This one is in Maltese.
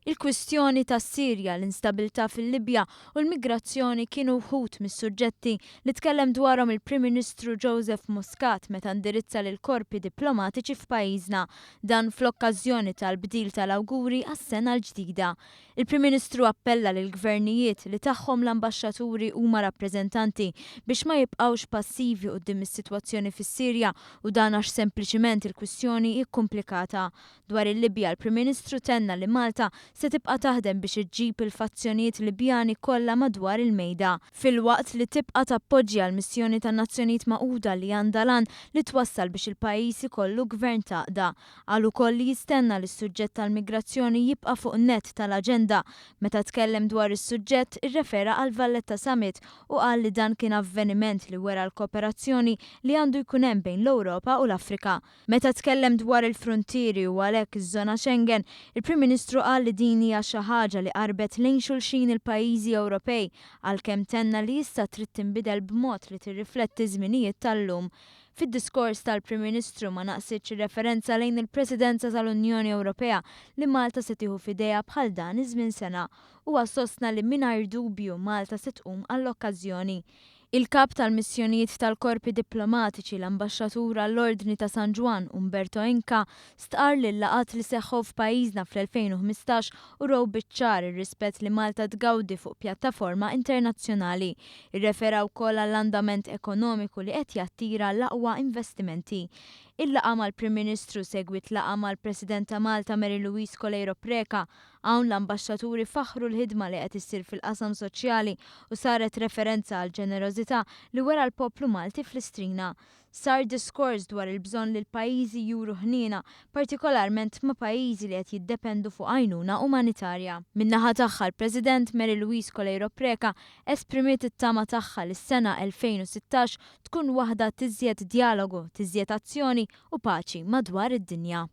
Il-kwistjoni tas-Sirja, l-instabilità fil-Libja u l-migrazzjoni kienu wħud mis-suġġetti li tkellem dwarhom il-Prim Ministru Joseph Muscat meta indirizza lil korpi diplomatiċi f'pajjiżna dan fl-okkażjoni tal-bdil tal-awguri għas-sena l-ġdida. Il-Prim Ministru appella lil gvernijiet li tagħhom l-ambaxxaturi huma rappreżentanti biex ma jibqgħux passivi quddiem is-sitwazzjoni fis-Sirja u dan għax sempliċiment il-kwistjoni hi komplikata. Dwar il-Libja, il-Prim Ministru tenna li Malta se tibqa' taħdem biex iġġib il-fazzjonijiet Libjani kollha madwar il-mejda, filwaqt li tibqa' tappoġġja l-missjoni tan-Nazzjonijiet Magħquda li għandha lan li twassal biex il-pajjiż ikollu gvern taqda. Qal ukoll li jistenna li s-suġġett tal-migrazzjoni jibqa' fuq nett tal-aġenda. Meta tkellem dwar is-suġġett irrefera għal Valletta Summit u qal li dan kien avveniment li wera l-kooperazzjoni li għandu jkun hemm bejn l-Ewropa u l-Afrika. Meta tkellem dwar il-frontieri u għalhekk iż-żona Schengen, il-Prim Ministru qal li din hija xi ħaġa li qarbet lejn xulxin il-pajjiżi Ewropej għalkemm tenna li issa trid tinbidel b'mod li tirrifletti żminijiet tal-lum. Fid-diskors tal-Prim Ministru ma naqsitx referenza lejn il-Presidenza tal-Unjoni Ewropea li Malta se tieħu f'idejha bħal dan iż-żmien sena u sostna li mingħajr dubju Malta se tqum għall-okkażjoni. Il-kap tal-missjonijiet tal-korpi diplomatiċi l-Ambaxxatura l-Ordni ta' San Juan Umberto Inca stqar li l-laqat li seħħu f'pajjiżna fl-2015 u rew biċ-ċar ir-rispett li Malta tgawdi fuq pjattaforma internazzjonali. Irrefera wkoll għall-andament ekonomiku li qed jattira l-aqwa investimenti. Il-laqa mal-Prim Ministru segwit laqa mal-President ta' Malta Mary Louise Coleiro Preca hawn l-ambaxxaturi faħru l-ħidma li qed issir fil-qasam soċjali u saret referenza għal ġenerożità li wera l-poplu Malti fl-istrina. Sar diskors dwar il-bżonn li l-pajjiżi juru ħniena, partikolarment ma' pajjiżi li qed jiddependu fuq għajnuna umanitarja. Min-naħa tagħha l-President Mary Louise Coleiro Preca esprimiet it-tama tagħha li s-sena 2016 tkun waħda tiżjed dialogu, tiżjed azzjoni u paċi madwar id-dinja.